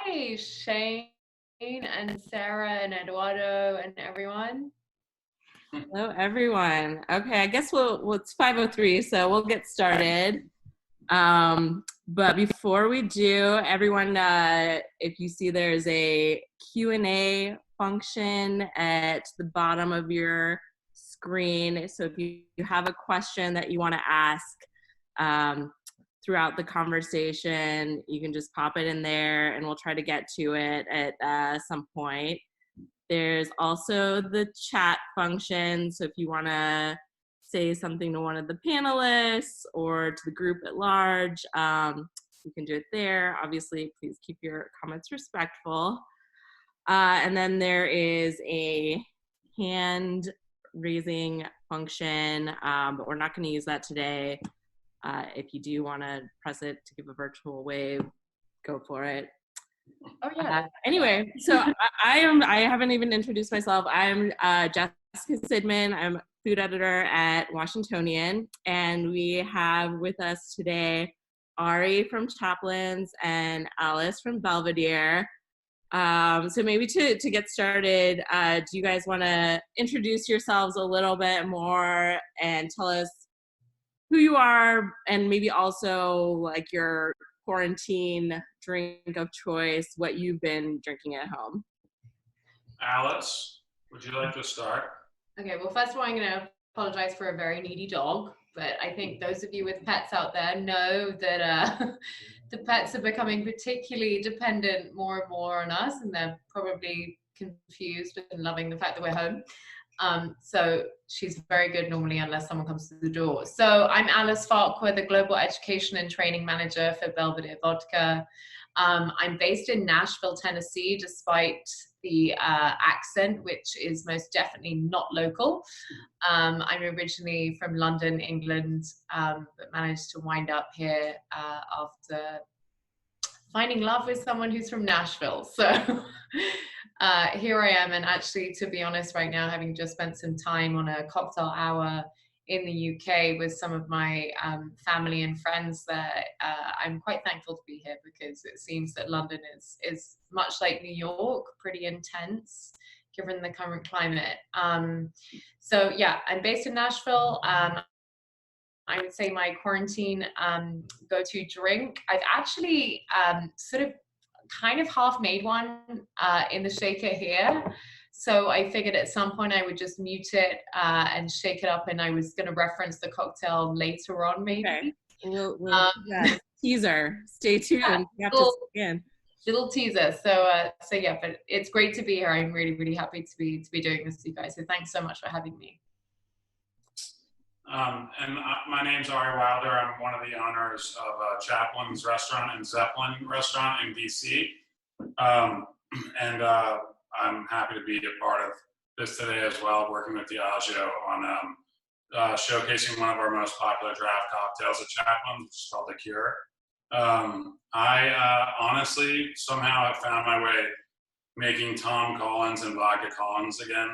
Hi, Shane and Sarah and Eduardo and everyone. Hello, everyone. Okay, I guess it's 5:03, so we'll get started. But before we do, everyone, if you see there's a Q&A function at the bottom of your screen. So if you have a question that you want to ask throughout the conversation, you can just pop it in there and we'll try to get to it at some point. There's also the chat function. So if you want to say something to one of the panelists or to the group at large, you can do it there. Obviously, please keep your comments respectful. And then there is a hand raising function, but we're not going to use that today. If you do want to press it to give a virtual wave, go for it. Oh yeah. Anyway, so I haven't even introduced myself. I'm Jessica Sidman. I'm food editor at Washingtonian, and we have with us today Ari from Chaplains and Alice from Belvedere. So maybe to get started, do you guys want to introduce yourselves a little bit more and tell us who you are, and maybe also like your quarantine drink of choice, what you've been drinking at home? Alice, would you like to start? Okay, well, first of all, I'm going to apologize for a very needy dog, but I think those of you with pets out there know that the pets are becoming particularly dependent more and more on us, and they're probably confused and loving the fact that we're home. So she's very good normally unless someone comes to the door. So I'm Alice Farquhar, the Global Education and Training Manager for Belvedere Vodka. I'm based in Nashville, Tennessee, despite the accent, which is most definitely not local. I'm originally from London, England, but managed to wind up here after finding love with someone who's from Nashville. So here I am, and actually, to be honest, right now, having just spent some time on a cocktail hour in the UK with some of my family and friends there, I'm quite thankful to be here because it seems that London is much like New York, pretty intense given the current climate. So yeah, I'm based in Nashville. I would say my quarantine go-to drink. I've actually sort of kind of half made one in the shaker here. So I figured at some point I would just mute it and shake it up, and I was going to reference the cocktail later on, maybe. Okay. We'll teaser. Stay tuned. Yeah, you have to again. Little teaser. So yeah, but it's great to be here. I'm really, really happy to be doing this with you guys. So thanks so much for having me. My name's Ari Wilder. I'm one of the owners of Chaplin's Restaurant and Zeppelin Restaurant in DC. I'm happy to be a part of this today as well, working with Diageo on showcasing one of our most popular draft cocktails at Chaplin's, which is called the Cure. I honestly somehow have found my way making Tom Collins and Vodka Collins again,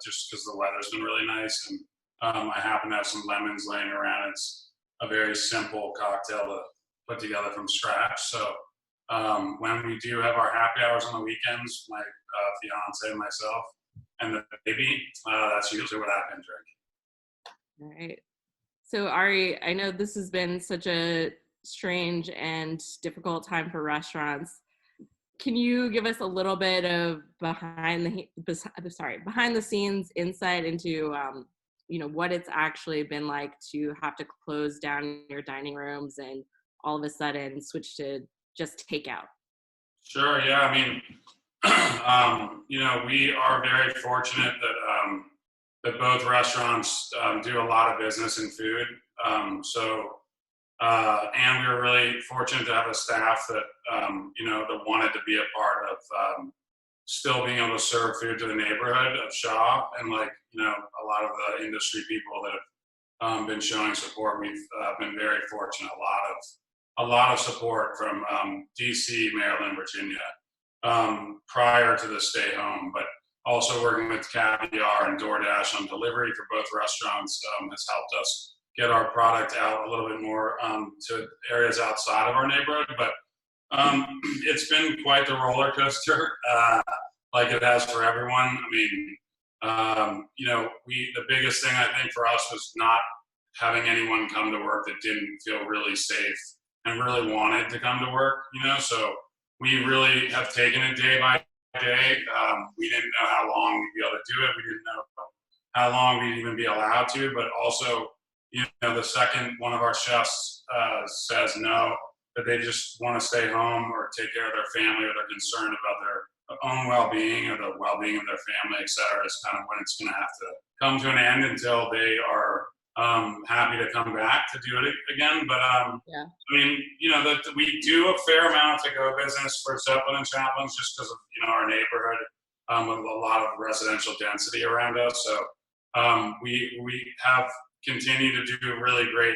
just because the weather's been really nice, and I happen to have some lemons laying around. It's a very simple cocktail to put together from scratch. So when we do have our happy hours on the weekends, my fiance and myself and the baby, that's usually what I've been drinking. All right. So Ari, I know this has been such a strange and difficult time for restaurants. Can you give us a little bit of behind the scenes insight into what it's actually been like to have to close down your dining rooms and all of a sudden switch to just takeout? Sure. Yeah. I mean, we are very fortunate that both restaurants do a lot of business in food. And we were really fortunate to have a staff that that wanted to be a part of still being able to serve food to the neighborhood of Shaw, and a lot of the industry people that have been showing support. We've been very fortunate. A lot of support from DC, Maryland, Virginia prior to the stay home, but also working with Caviar and DoorDash on delivery for both restaurants has helped us get our product out a little bit more to areas outside of our neighborhood. But It's been quite the roller coaster, like it has for everyone. I mean, the biggest thing I think for us was not having anyone come to work that didn't feel really safe and really wanted to come to work, so we really have taken it day by day. We didn't know how long we'd be able to do it. We didn't know how long we'd even be allowed to, but also, the second one of our chefs says no, that they just want to stay home or take care of their family, or they're concerned about their own well-being or the well-being of their family, et cetera, is kind of when it's going to have to come to an end until they are happy to come back to do it again. But yeah. I mean, we do a fair amount of to-go business for Zeppelin and Chaplains just because of our neighborhood with a lot of residential density around us. So we have continued to do really great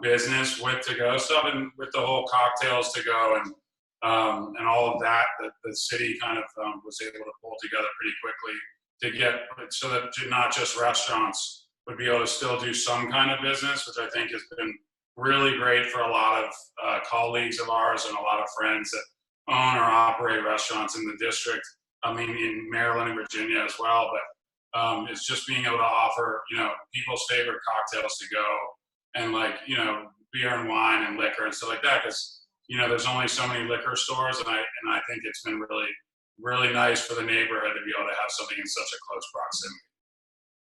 business with to-go stuff, and with the whole cocktails to go and all of that the city kind of was able to pull together pretty quickly to get so that not just restaurants would be able to still do some kind of business, which I think has been really great for a lot of colleagues of ours and a lot of friends that own or operate restaurants in the district. I mean, in Maryland and Virginia as well, but it's just being able to offer, people's favorite cocktails to go, and beer and wine and liquor and stuff like that, because there's only so many liquor stores, and I think it's been really, really nice for the neighborhood to be able to have something in such a close proximity.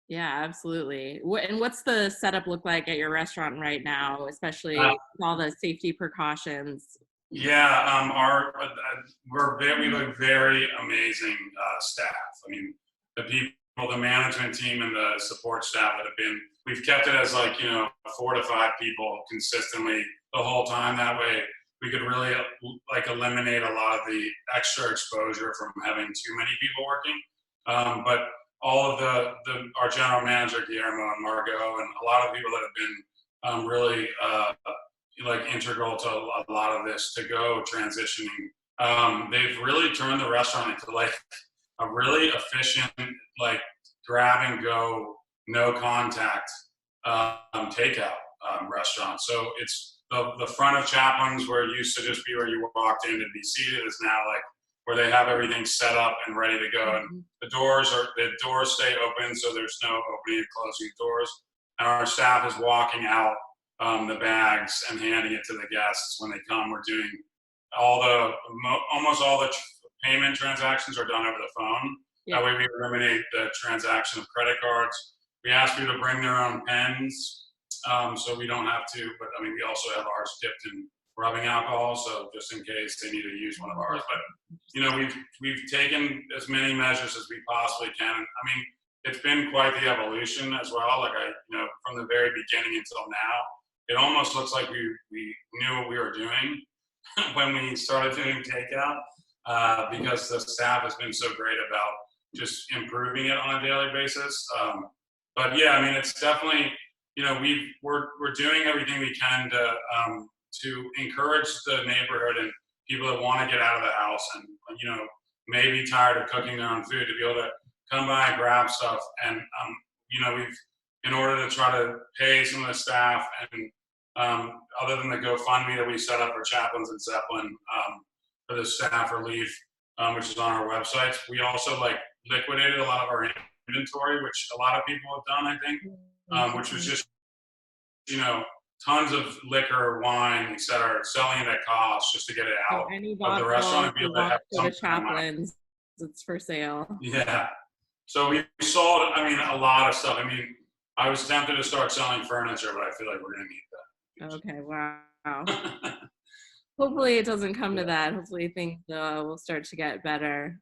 Yeah, absolutely. And what's the setup look like at your restaurant right now, especially with all the safety precautions? Yeah, we have a very amazing staff. I mean, the management team and the support staff we've kept it as 4 to 5 people consistently the whole time. That way we could really eliminate a lot of the extra exposure from having too many people working. But all of our general manager, Guillermo and Margot, and a lot of people that have been really integral to a lot of this to go transitioning. They've really turned the restaurant into a really efficient, grab and go, no contact takeout restaurant. So it's the front of Chaplin's, where it used to just be where you walked in and be seated, is now where they have everything set up and ready to go. And the doors stay open, so there's no opening and closing doors. And our staff is walking out the bags and handing it to the guests when they come. We're doing almost all the payment transactions are done over the phone. Yeah. That way we eliminate the transaction of credit cards. We ask people to bring their own pens, so we don't have to, but I mean, we also have ours dipped in rubbing alcohol, so just in case they need to use one of ours. But we've taken as many measures as we possibly can. I mean, it's been quite the evolution as well. From the very beginning until now, it almost looks like we knew what we were doing when we started doing takeout, because the staff has been so great about just improving it on a daily basis. But yeah, I mean, it's definitely, we're doing everything we can to encourage the neighborhood and people that want to get out of the house and, maybe tired of cooking their own food, to be able to come by and grab stuff. And, in order to try to pay some of the staff, and other than the GoFundMe that we set up for Chaplains and Zeppelin for the staff relief, which is on our websites, we also liquidated a lot of our inventory, which a lot of people have done, I think, which was just, tons of liquor, wine, et cetera, selling it at cost just to get it out of the restaurant and be able to have some Chaplains. It's for sale. Yeah. So we sold, a lot of stuff. I was tempted to start selling furniture, but I feel like we're going to need that. Okay, wow. Hopefully it doesn't come to that. Hopefully things will start to get better.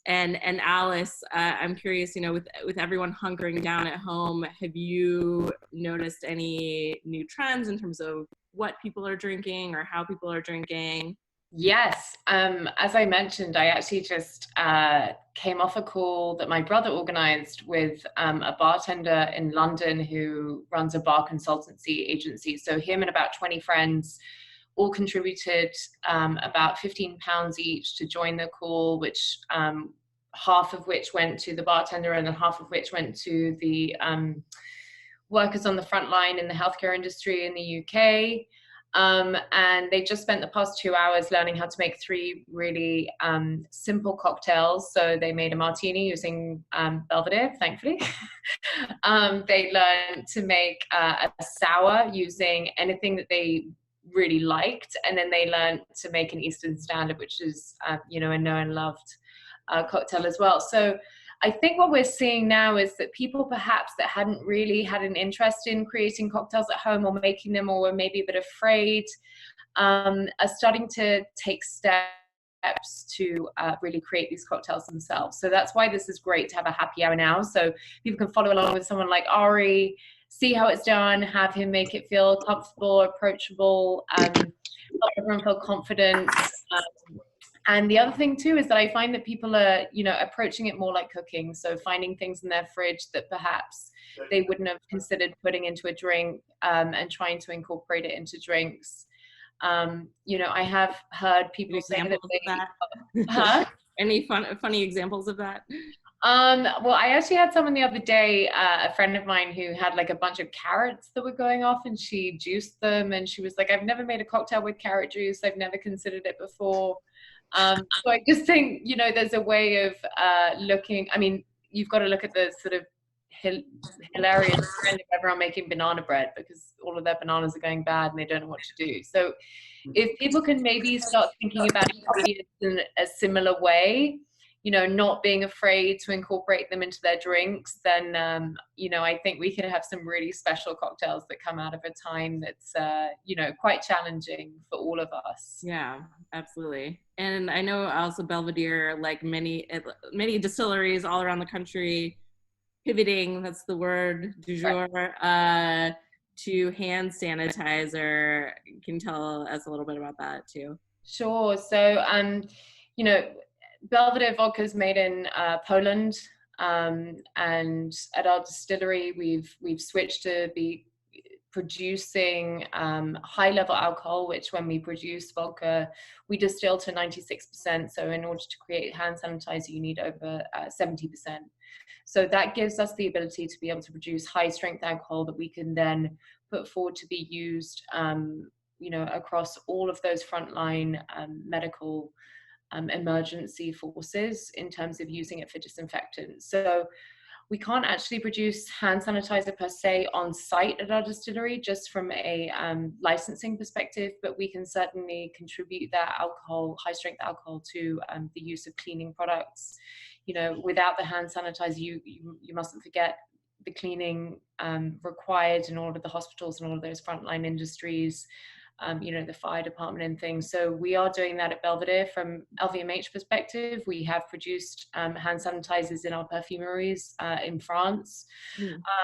And Alice, I'm curious, with everyone hunkering down at home, have you noticed any new trends in terms of what people are drinking or how people are drinking? Yes. As I mentioned, I actually just came off a call that my brother organized with a bartender in London who runs a bar consultancy agency. So him and about 20 friends all contributed about £15 each to join the call, which half of which went to the bartender and then half of which went to the workers on the front line in the healthcare industry in the UK. And they just spent the past 2 hours learning how to make 3 really simple cocktails. So they made a martini using Belvedere, thankfully. They learned to make a sour using anything that they really liked. And then they learned to make an Eastern Standard, which is, you know, a known and loved cocktail as well. So I think what we're seeing now is that people perhaps that hadn't really had an interest in creating cocktails at home or making them, or were maybe a bit afraid, are starting to take steps to really create these cocktails themselves. So that's why this is great to have a happy hour now. So people can follow along with someone like Ari, see how it's done, have him make it feel comfortable, approachable, help everyone feel confident. And the other thing too is that I find that people are, you know, approaching it more like cooking. So finding things in their fridge that perhaps they wouldn't have considered putting into a drink, and trying to incorporate it into drinks. You know, I have heard people say that they, huh? Any funny examples of that? Well, I actually had someone the other day, a friend of mine, who had like a bunch of carrots that were going off, and she juiced them, and she was like, I've never made a cocktail with carrot juice. I've never considered it before. So I just think, you know, there's a way of looking, I mean, you've got to look at the sort of hilarious trend of everyone making banana bread, because all of their bananas are going bad and they don't know what to do. So if people can maybe start thinking about ingredients in a similar way, you know, not being afraid to incorporate them into their drinks, then, you know, I think we can have some really special cocktails that come out of a time that's, you know, quite challenging for all of us. Yeah, absolutely. And I know also Belvedere, like many distilleries all around the country, pivoting, that's the word du jour, right, to hand sanitizer. Can you tell us a little bit about that too? Sure. So, you know, Belvedere vodka is made in Poland, and at our distillery, we've switched to be producing high-level alcohol, which when we produce vodka, we distill to 96%. So in order to create hand sanitizer, you need over 70%. So that gives us the ability to be able to produce high-strength alcohol that we can then put forward to be used, you know, across all of those frontline medical emergency forces in terms of using it for disinfectants. So we can't actually produce hand sanitizer per se on site at our distillery, just from a licensing perspective, but we can certainly contribute that alcohol, high strength alcohol, to the use of cleaning products. You know, without the hand sanitizer, you mustn't forget the cleaning required in all of the hospitals and all of those frontline industries. You know, the fire department and things. So we are doing that at Belvedere. From LVMH perspective, we have produced hand sanitizers in our perfumeries in France.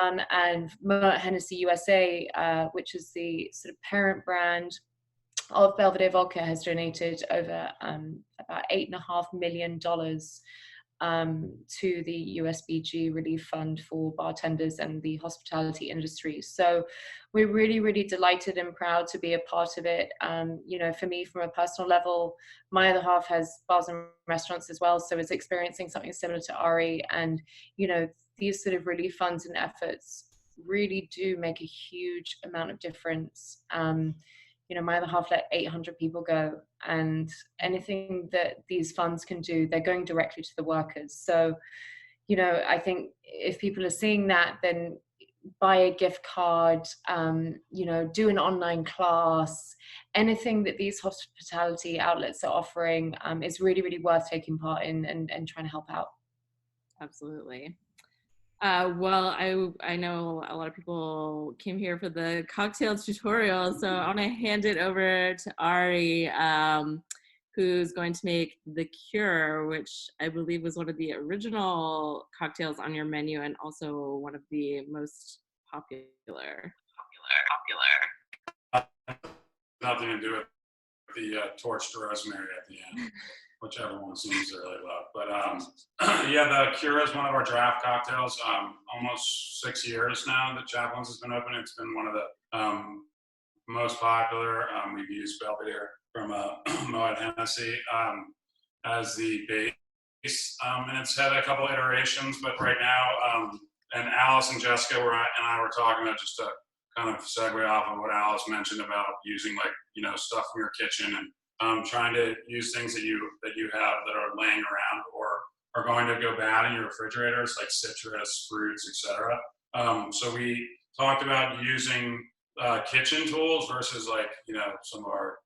And Moet Hennessy USA, which is the sort of parent brand of Belvedere Vodka, has donated over about $8.5 million to the USBG Relief Fund for bartenders and the hospitality industry. So we're really, really delighted and proud to be a part of it. You know, for me, from a personal level, my other half has bars and restaurants as well, so is experiencing something similar to Ari. And, you know, these sort of relief funds and efforts really do make a huge amount of difference. You know, my other half let 800 people go, and anything that these funds can do, they're going directly to the workers. So, you know, I think if people are seeing that, then buy a gift card, you know, do an online class, anything that these hospitality outlets are offering is really, really worth taking part in and trying to help out. Absolutely. Well, I know a lot of people came here for the cocktail tutorial, so I want to hand it over to Ari, who's going to make the Cure, which I believe was one of the original cocktails on your menu and also one of the most popular. Nothing to do with the torched rosemary at the end, which everyone seems to really love. But yeah, the Cure is one of our draft cocktails. Almost 6 years now that Chaplin's has been open. It's been one of the most popular. We've used Belvedere from Moet Hennessy as the base, and it's had a couple iterations. But right now, and Alice and Jessica and I were talking about just a kind of segue off of what Alice mentioned about using like, stuff from your kitchen and trying to use things that you have that are laying around or are going to go bad in your refrigerators, like citrus, fruits, etc. So we talked about using kitchen tools versus like, some of our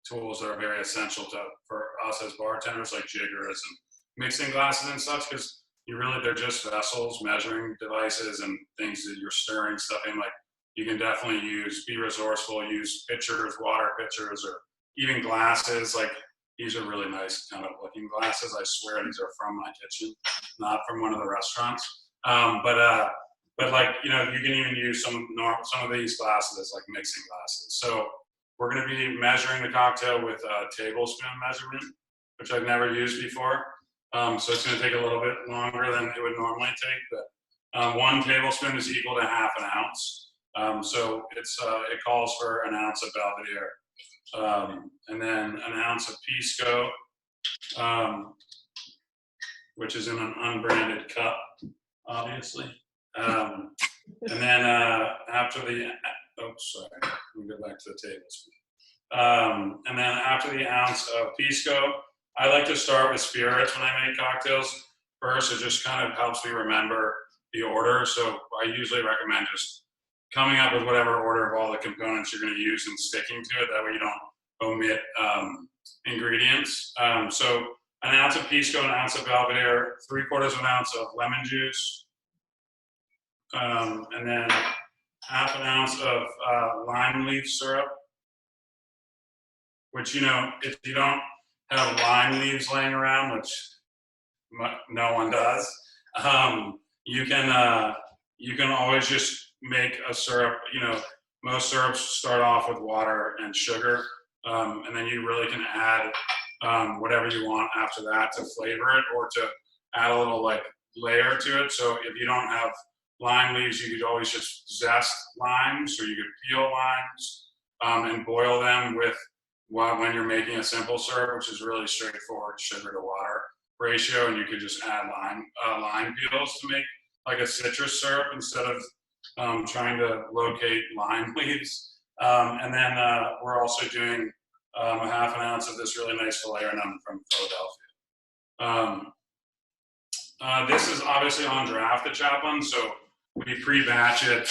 tools that are very essential for us as bartenders, like jiggers and mixing glasses and such, because they're just vessels, measuring devices, and things that you're stirring stuff in. Like, you can definitely be resourceful, use pitchers, water pitchers, or even glasses. Like, these are really nice kind of looking glasses. I swear these are from my kitchen, not from one of the restaurants. But like, you can even use some of these glasses as like mixing glasses. So we're going to be measuring the cocktail with a tablespoon measurement, which I've never used before. So it's going to take a little bit longer than it would normally take, but 1 tablespoon is equal to half an ounce. So it calls for an ounce of Belvedere, and then an ounce of Pisco, which is in an unbranded cup, obviously. And then after the, sorry, let me go back to the tablespoon. And then after the ounce of Pisco, I like to start with spirits when I make cocktails first. It just kind of helps me remember the order. So I usually recommend just coming up with whatever order of all the components you're going to use and sticking to it. That way you don't omit ingredients. So an ounce of Pisco, an ounce of Belvedere, 3/4 of an ounce of lemon juice, and then half an ounce of lime leaf syrup, which, if you don't have lime leaves laying around, which no one does, you can always just make a syrup. Most syrups start off with water and sugar, and then you really can add whatever you want after that to flavor it, or to add a little like layer to it. So if you don't have lime leaves, you could always just zest limes, or you could peel limes and boil them with, when you're making a simple syrup, which is really straightforward sugar to water ratio, and you could just add lime peels to make like a citrus syrup instead of trying to locate lime leaves. And then we're also doing a half an ounce of this really nice Falernum from Philadelphia. This is obviously on draft at Chaplin, so we pre-batch it,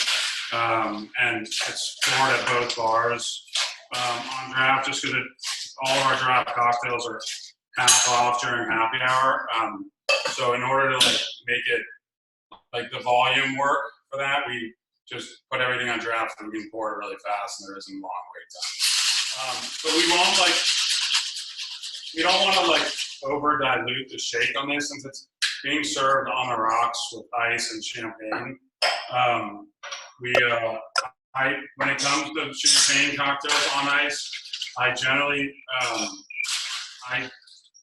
and it's poured at both bars on draft, just because all of our draft cocktails are half off during happy hour. So in order to like make it like the volume work for that, we just put everything on draft and we can pour it really fast, and there isn't long wait time. But we don't want to like over dilute the shake on this, since it's being served on the rocks with ice and champagne. When it comes to champagne cocktails on ice, I generally,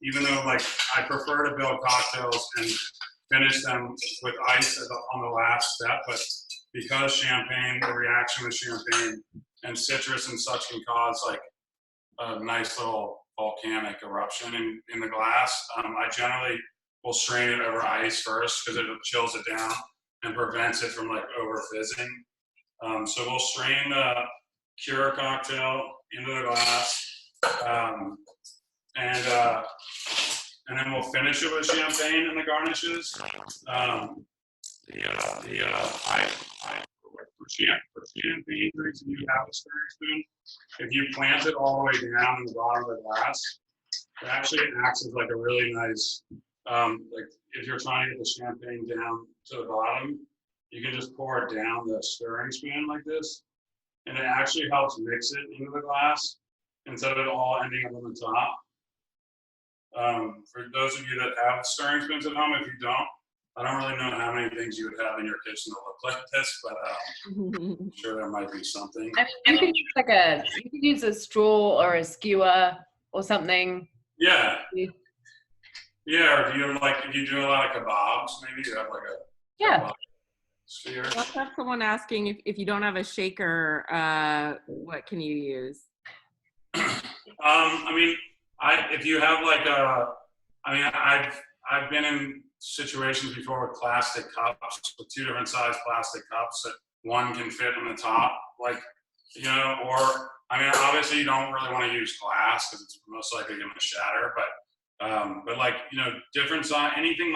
even though like I prefer to build cocktails and finish them with ice on the last step, but because champagne, the reaction with champagne and citrus and such can cause like a nice little volcanic eruption in the glass, I generally will strain it over ice first, because it chills it down and prevents it from like over fizzing. So we'll strain the cure cocktail into the glass, and then we'll finish it with champagne and the garnishes. For champagne drinks, if you have a stirring spoon, if you plant it all the way down in the bottom of the glass, it actually acts as like a really nice, like if you're trying to get the champagne down to the bottom, you can just pour it down the stirring spoon like this, and it actually helps mix it into the glass instead of it all ending up on the top. For those of you that have stirring spoons at home, if you don't, I don't really know how many things you would have in your kitchen that look like this, but I'm sure there might be something. I mean, you could use a straw or a skewer or something. Yeah. Yeah, or if you do a lot of kebabs, maybe you have like a kebab sphere. Let's have someone asking if you don't have a shaker, what can you use? I mean, if you have like I've been in situations before with plastic cups, with 2 different size plastic cups that one can fit on the top, like, you know, or, I mean, obviously you don't really want to use glass because it's most likely going to shatter, but like, you know, different size, anything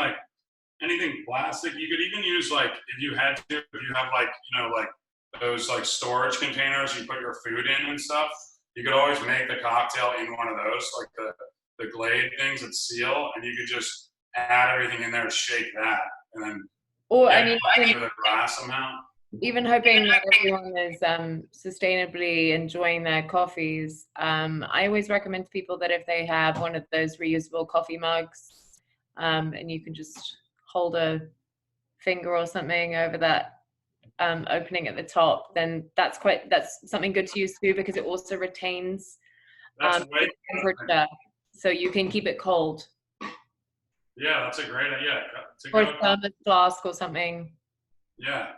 plastic. You could even use, like, if you had to, if you have, like, you know, like those like storage containers you put your food in and stuff, you could always make the cocktail in one of those, like the Glade things that seal, and you could just add everything in there, shake that, and then Or get I mean, it into the glass somehow. even hoping that everyone is sustainably enjoying their coffees, I always recommend to people that if they have one of those reusable coffee mugs, and you can just hold a finger or something over that opening at the top, then that's something good to use too, because it also retains That's way temperature, so you can keep it cold. Yeah, that's a great idea. Or a thermos flask or something. Yeah.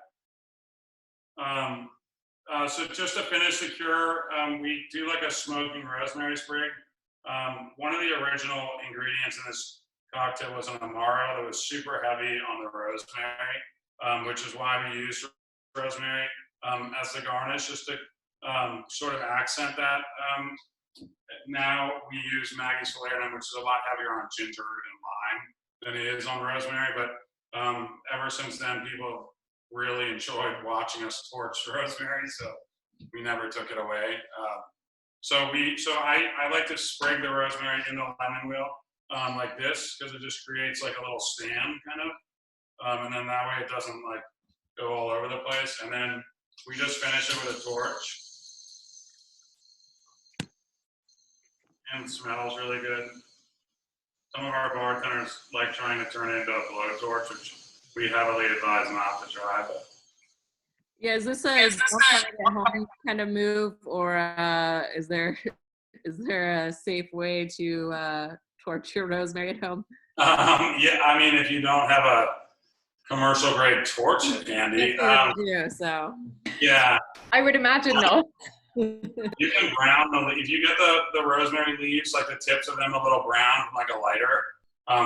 So just to finish the cure, we do like a smoking rosemary sprig. One of the original ingredients in this cocktail was an Amaro that was super heavy on the rosemary, which is why we used rosemary as the garnish, just to sort of accent that. Now we use Maggie's Falernum, which is a lot heavier on ginger and lime than it is on rosemary, but ever since then, people really enjoyed watching us torch rosemary, so we never took it away. So I like to sprig the rosemary in the lemon wheel like this, because it just creates like a little stand kind of, and then that way it doesn't like go all over the place. And then we just finish it with a torch, and it smells really good. Some of our bartenders like trying to turn it into a blowtorch, which we heavily advise not to try. But Yeah, is this a home kind of move, or is there a safe way to torch your rosemary at home? Yeah, I mean, if you don't have a commercial grade torch handy, so yeah, I would imagine not. you can brown if you get the rosemary leaves, like the tips of them a little brown from like a lighter.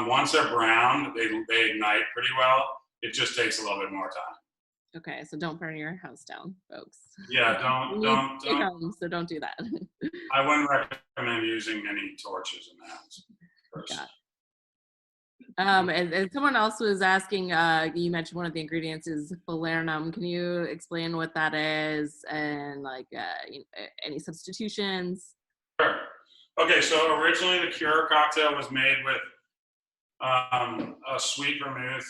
Once they're brown, they ignite pretty well. It just takes a little bit more time. Okay, so don't burn your house down, folks. Yeah, don't. So don't do that. I wouldn't recommend using any torches in the house. Got it. And someone else was asking, you mentioned one of the ingredients is falernum. Can you explain what that is, and like any substitutions? Sure. Okay, so originally the cure cocktail was made with a sweet vermouth,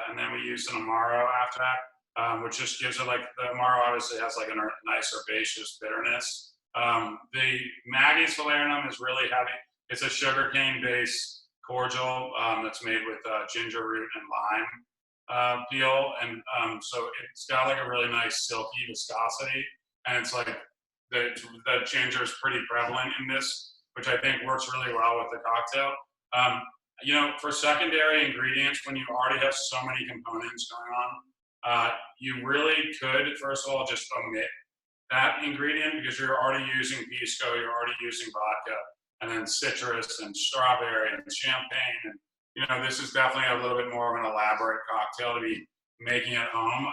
and then we used an Amaro after that, which just gives it, like, the Amaro obviously has like a nice herbaceous bitterness. The Maggie's Falernum is really heavy. It's a sugarcane based cordial that's made with ginger root and lime peel, and so it's got like a really nice silky viscosity, and it's like the ginger is pretty prevalent in this, which I think works really well with the cocktail. You know, for secondary ingredients, when you already have so many components going on, you really could, first of all, just omit that ingredient, because you're already using pisco, you're already using vodka, and then citrus and strawberry and champagne. And, you know, this is definitely a little bit more of an elaborate cocktail to be making at home.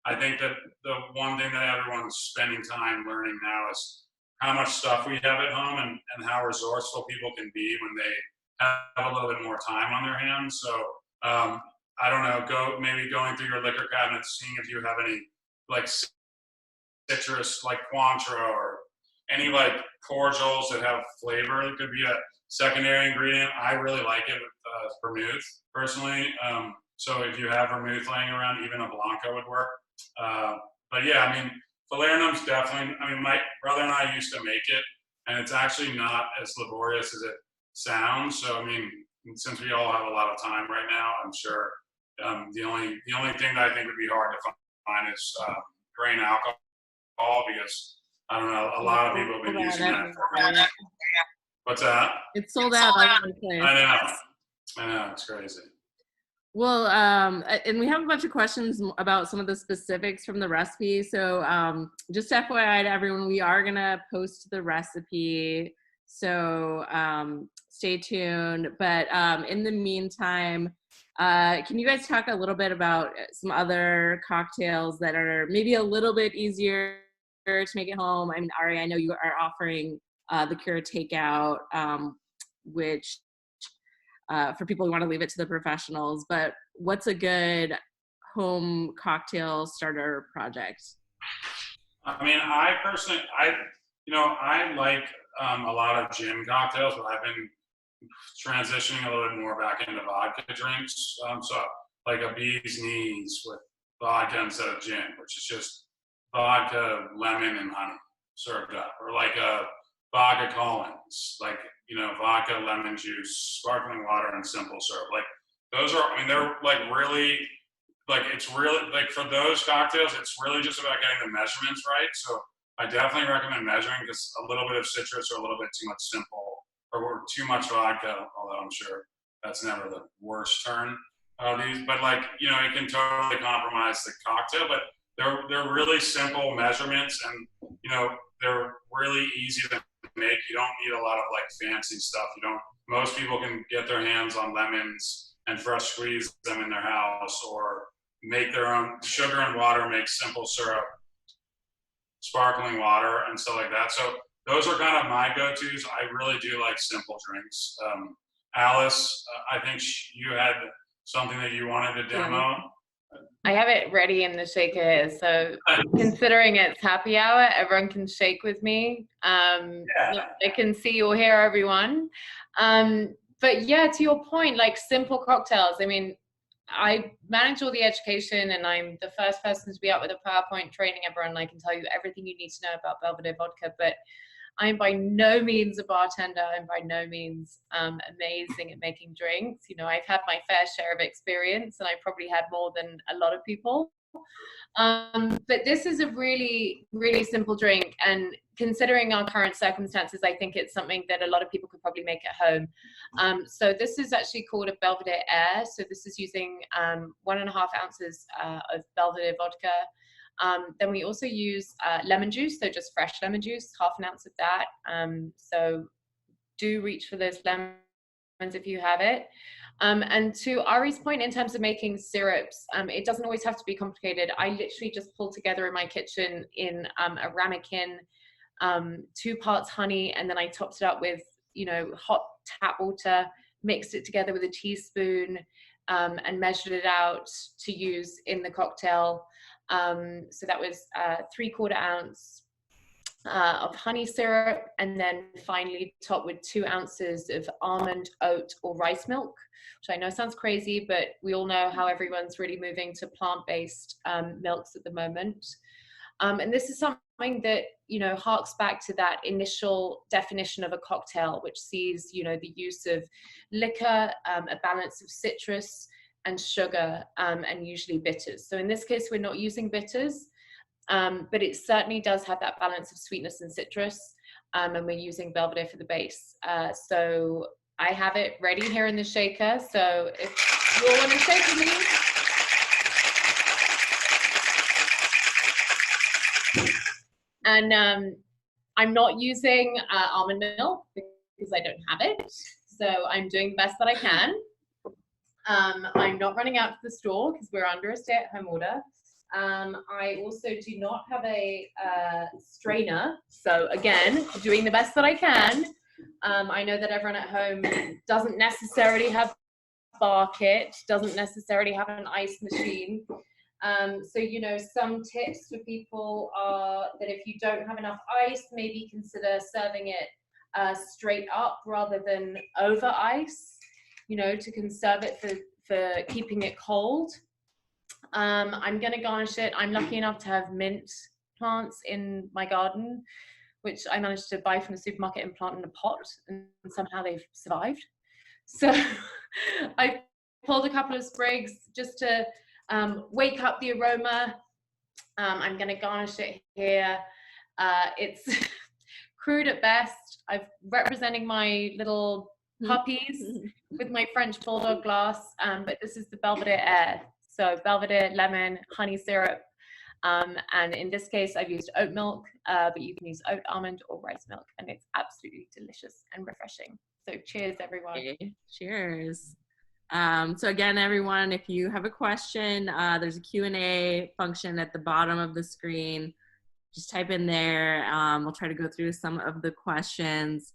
I think that the one thing that everyone's spending time learning now is how much stuff we have at home, and how resourceful people can be when they have a little bit more time on their hands. So I don't know, maybe going through your liquor cabinet, seeing if you have any like citrus, like Cointreau, or any like cordials that have flavor. It could be a secondary ingredient. I really like it with vermouth personally. So if you have vermouth laying around, even a Blanco would work. But yeah, I mean, falernum's definitely, I mean, my brother and I used to make it, and it's actually not as laborious as it sounds. So I mean, since we all have a lot of time right now, I'm sure the only thing that I think would be hard to find is grain alcohol, because I don't know, a lot of people have been using that. What's that? It's sold out all over the place. I know, it's crazy. Well, and we have a bunch of questions about some of the specifics from the recipe. So just FYI to everyone, we are gonna post the recipe. So stay tuned. But in the meantime, Can you guys talk a little bit about some other cocktails that are maybe a little bit easier to make at home? I mean, Ari, I know you are offering the Cura takeout, which for people who want to leave it to the professionals, but what's a good home cocktail starter project? I mean, I personally, I like a lot of gin cocktails, but I've been transitioning a little bit more back into vodka drinks. So like a bee's knees with vodka instead of gin, which is just vodka, lemon, and honey served up, or like a vodka Collins, like vodka, lemon juice, sparkling water, and simple syrup. Like those are, I mean, they're like really, like it's really like for those cocktails, it's really just about getting the measurements right. So I definitely recommend measuring, because a little bit of citrus or a little bit too much simple or too much vodka, although I'm sure that's never the worst turn of these. But like, it can totally compromise the cocktail, but they're really simple measurements, and they're really easy to make. You don't need a lot of like fancy stuff. Most people can get their hands on lemons and fresh squeeze them in their house, or make their own sugar and water, make simple syrup, sparkling water, and stuff like that. So those are kind of my go-tos. I really do like simple drinks. Alice, I think you had something that you wanted to demo. I have it ready in the shaker here. So considering it's happy hour, everyone can shake with me. I can see or hear everyone. But yeah, to your point, like simple cocktails. I mean, I manage all the education, and I'm the first person to be up with a PowerPoint training everyone. I can tell you everything you need to know about Belvedere vodka, but I'm by no means a bartender. I'm by no means amazing at making drinks. I've had my fair share of experience, and I probably had more than a lot of people. But this is a really, really simple drink. And considering our current circumstances, I think it's something that a lot of people could probably make at home. So this is actually called a Belvedere Air. So this is using 1.5 ounces of Belvedere vodka. Then we also use lemon juice, so just fresh lemon juice, 1/2 ounce of that. So do reach for those lemons if you have it. And to Ari's point, in terms of making syrups, it doesn't always have to be complicated. I literally just pull together in my kitchen in a ramekin 2 parts honey, and then I topped it up with hot tap water, mixed it together with a teaspoon, and measured it out to use in the cocktail. So that was 3/4 ounce of honey syrup, and then finally topped with 2 ounces of almond, oat, or rice milk, which I know sounds crazy, but we all know how everyone's really moving to plant-based milks at the moment. And this is something that harks back to that initial definition of a cocktail, which sees the use of liquor, a balance of citrus and sugar, and usually bitters. So in this case, we're not using bitters, but it certainly does have that balance of sweetness and citrus, and we're using Belvedere for the base. So I have it ready here in the shaker. So if you all want to shake with me. And I'm not using almond milk because I don't have it. So I'm doing the best that I can. I'm not running out to the store because we're under a stay-at-home order. I also do not have a strainer. So again, doing the best that I can. I know that everyone at home doesn't necessarily have a bar kit, doesn't necessarily have an ice machine. So, some tips for people are that if you don't have enough ice, maybe consider serving it straight up rather than over ice, to conserve it for keeping it cold. I'm going to garnish it. I'm lucky enough to have mint plants in my garden, which I managed to buy from the supermarket and plant in a pot, and somehow they've survived. So I pulled a couple of sprigs just to wake up the aroma. I'm going to garnish it here. It's crude at best. I'm representing my little puppies with my French bulldog glass, but this is the Belvedere Air. So Belvedere, lemon, honey syrup, and in this case I've used oat milk, but you can use oat, almond, or rice milk, and it's absolutely delicious and refreshing. So cheers, everyone. Okay. Cheers. So again, everyone, if you have a question, there's a Q&A function at the bottom of the screen. Just type in there. We'll try to go through some of the questions.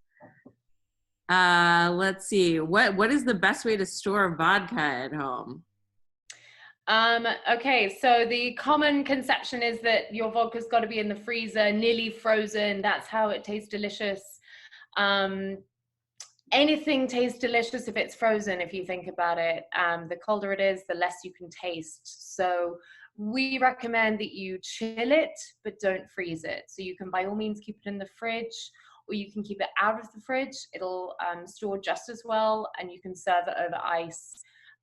Let's see. What is the best way to store vodka at home? Okay, so the common conception is that your vodka's got to be in the freezer, nearly frozen. That's how it tastes delicious. Anything tastes delicious if it's frozen, if you think about it. The colder it is, the less you can taste. So we recommend that you chill it, but don't freeze it. So you can by all means keep it in the fridge, or you can keep it out of the fridge. It'll store just as well, and you can serve it over ice.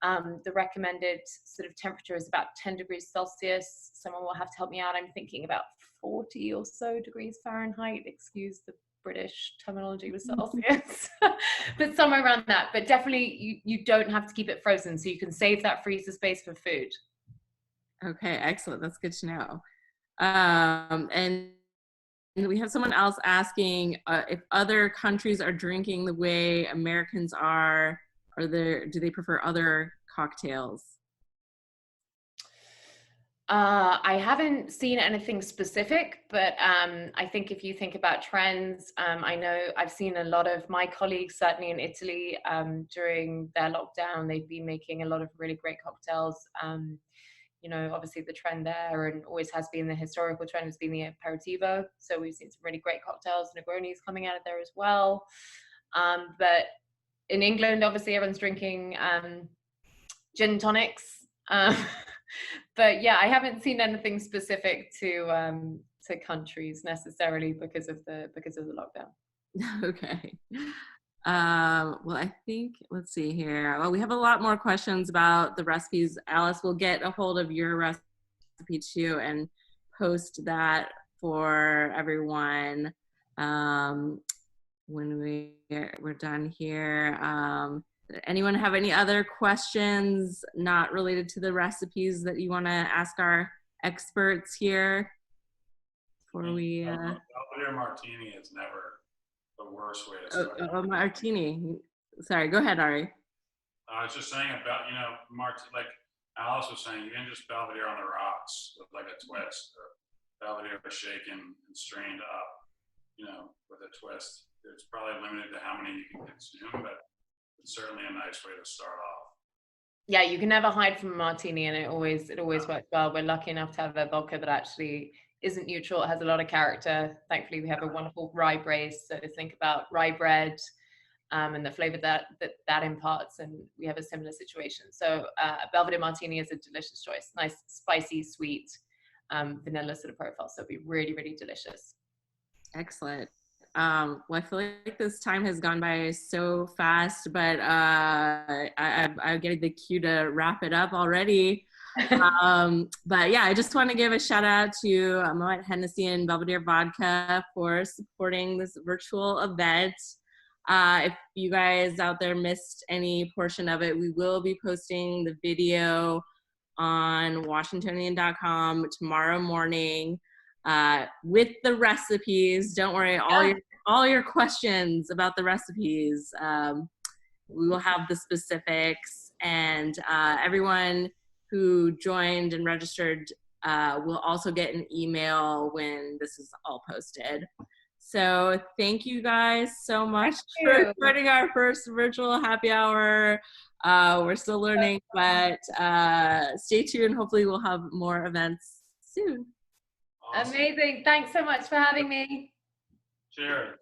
The recommended sort of temperature is about 10 degrees Celsius. Someone will have to help me out. I'm thinking about 40 or so degrees Fahrenheit. Excuse the British terminology with Celsius, but somewhere around that. But definitely you don't have to keep it frozen, so you can save that freezer space for food. Okay, excellent. That's good to know. And we have someone else asking if other countries are drinking the way Americans are, or do they prefer other cocktails? I haven't seen anything specific, but I think if you think about trends, I know I've seen a lot of my colleagues, certainly in Italy, during their lockdown, they've been making a lot of really great cocktails. You know, obviously the trend there, and always has been, the historical trend has been the aperitivo. So we've seen some really great cocktails, Negronis coming out of there as well. But in England, obviously everyone's drinking gin and tonics. But yeah, I haven't seen anything specific to countries necessarily because of the lockdown. Okay. Well, I think, let's see here. Well, we have a lot more questions about the recipes. Alice, we'll get a hold of your recipe too and post that for everyone when we're done here. Anyone have any other questions not related to the recipes that you want to ask our experts here before we Belvedere martini is never the worst way to start. martini. Sorry, go ahead, Ari. I was just saying about, like Alice was saying, you can just Belvedere on the rocks with like a twist, or Belvedere shaken and strained up, with a twist. It's probably limited to how many you can consume, but it's certainly a nice way to start off. Yeah, you can never hide from a martini, and it always works well. We're lucky enough to have a vodka that actually isn't neutral. It has a lot of character. Thankfully, we have a wonderful rye braise. So to think about rye bread and the flavor that imparts, and we have a similar situation. So a Belvedere martini is a delicious choice. Nice, spicy, sweet, vanilla sort of profile. So it'd be really, really delicious. Excellent. Well, I feel like this time has gone by so fast, but I'm getting the cue to wrap it up already. But yeah, I just want to give a shout out to Moet Hennessy and Belvedere Vodka for supporting this virtual event. If you guys out there missed any portion of it, we will be posting the video on Washingtonian.com tomorrow morning. With the recipes. Don't worry, all your questions about the recipes, we will have the specifics, and everyone who joined and registered will also get an email when this is all posted. So thank you guys so much for joining our first virtual happy hour. We're still learning, but stay tuned. Hopefully we'll have more events soon. Awesome. Amazing. Thanks so much for having me. Cheers.